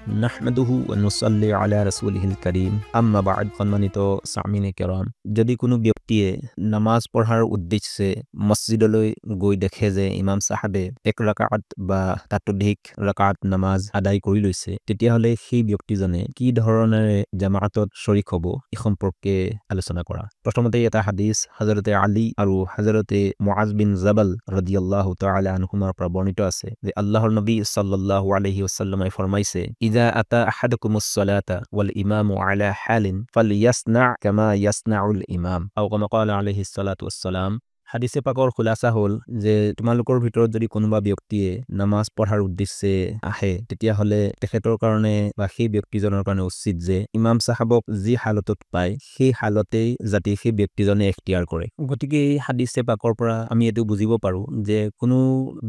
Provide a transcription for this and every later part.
নাহমাদুহু ওয়া নুসাল্লি আলা রাসূলিহিল কারীম আম্মা বা'দ সম্মানিত সামিনে কেরাম যদি কোনো ব্যক্তিয়ে নামাজ পঢ়াৰ উদ্দেশ্যে মছজিদলৈ গৈ দেখে যে ইমাম সাহাবে এক ৰাকাত বা তাতোধিক ৰাকাত নামাজ আদায় কৰি লৈছে তেতিয়াহলে সেই ব্যক্তিজনে কি ধৰণেৰে জামাআতত শৰীক হ'ব এই সম্পৰ্কে আলোচনা কৰা প্ৰথমতে এটা হাদিস হযৰতে আলী আৰু হযৰতে মুআজ বিন জাবাল ৰাদিয়াল্লাহু তাআলা আনহুমাৰ পৰা বৰ্ণিত আছে যে আল্লাহৰ নবী সাল্লাল্লাহু আলাইহি ওয়াসাল্লামে ফৰমাইছে ইজা আতা আহাদুকুমুস সালাতা ওয়াল ইমামু আলা হালিন ফালইয়াসনা কামা ইয়াসনাউল ইমাম আও কামা ক্বালা আলাইহিস সালাতু ওয়াস সালাম হাদিসে পাকৰ খুলাসা হল যে তোমালোকৰ ভিতৰত যদি কোনোবা ব্যক্তিয়ে নামাজ পঢ়াৰ উদ্দেশ্যে আহে তেতিয়া হলে তেখেতৰ কাৰণে বা সেই ব্যক্তিজনৰ কাৰণে উচিত যে ইমাম সাহাবক যি হালতত পায় সেই হালতেই যাতে সেই ব্যক্তিজনে এখতিয়াৰ কৰে গতিকে এই হাদিসে পাকৰ পৰা আমি এটো বুজিব পাৰো যে কোনো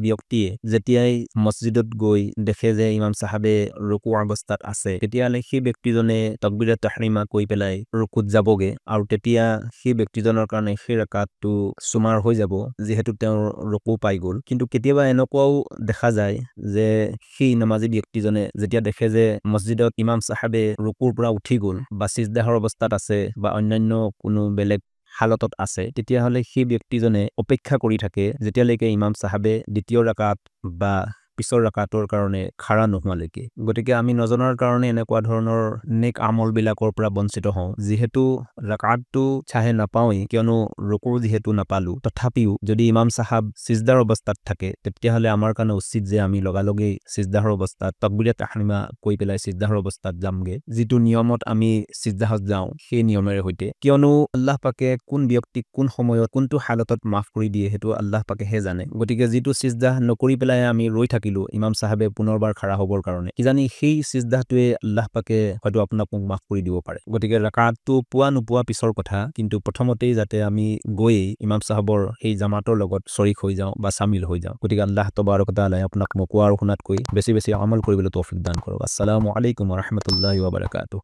ব্যক্তিয়ে যেতিয়াই মছজিদত গৈ দেখে যে ইমাম সাহাবে রুকু অৱস্থাত আছে তেতিয়ালে সেই ব্যক্তিজনে তাকবীৰাত তাহৰিমা কৈ পেলাই ৰুকুত যাবগে আৰু তেতিয়া সেই ব্যক্তিজনৰ কাৰণে সেই ৰাকাতটো সুমাৰ হৈ যাব যেহেতু তেওঁৰ ৰুকু পাই গল কিন্তু কেতিয়াবা এনেকুৱাও দেখা যায় যে সেই নামাজি ব্যক্তিজনে যেতিয়া দেখে যে মছজিদত ইমাম সাহাবে ৰুকুৰ পৰা উঠি গল বা সিজদাহৰ অৱস্থাত আছে বা অন্যান্য কোনো বেলেগ হালতত আছে তেতিয়াহলে সেই ব্যক্তিজনে অপেক্ষা কৰি থাকে যেতিয়ালৈকে ইমাম সাহাবে দ্বিতীয় ৰাকাত বা পিছৰ ৰাকাতৰ কাৰণে খাৰা নোহোৱালৈকে গতিকে আমি নজনাৰ কাৰণে এনেকুৱা ধৰণৰ নেক আমল বিলাকৰ পৰা বঞ্চিত হওঁ যেহেতু ৰাকাতটো চাহে নাপাওই কিয়নো ৰুকু যেহেতু নাপালো তথাপিও যদি ইমাম সাহাব সিজদাৰ অৱস্থাত থাকে তেতিয়াহলে আমাৰ কাৰণে উচিত যে আমি লগালগে সিজদাৰ অৱস্থাত তাকবীৰাত তাহৰিমা কৈ পেলাই সিজদাৰ অৱস্থাত যামগে যিটো নিয়মত আমি সিজদাহত যাওঁ সেই নিয়মেৰে হৈতে কিয়নো আল্লাহ পাকে কোন ব্যক্তিক কোন সময়ত কোনটো হালতত মাফ কৰি দিয়ে হেতু আল্লাহ পাকেহে জানে গতিকে যিটো সিজদাহ নকৰি পেলাই আমি ৰৈ থাকিলো ইমাম সাহাবে পুনৰবাৰ খাৰা হবৰ কাৰণে কিজানি সেই সিজদাহটোৱে আল্লাহ পাকে হয়তো আপোনাক মাফ কৰি দিব পাৰে গতিকে ৰাকাতটো পোৱা নোপোৱা পিছৰ কথা কিন্তু প্ৰথমতেই যাতে আমি গৈ ইমাম সাহাবৰ সেই জামাতৰ লগত শৰীক হৈ যাওঁ বা শামিল হৈ যাওঁ গতিকে আল্লাহ তবাৰক তাআলা আপোনাক মোকোৱা আৰু শুনাতকৈ বেছি বেছি আমল কৰিবলৈ তৌফিক দান কৰক আসসালামু আলাইকুম ওয়া ৰাহমাতুল্লাহি ওয়া বাৰাকাতুহু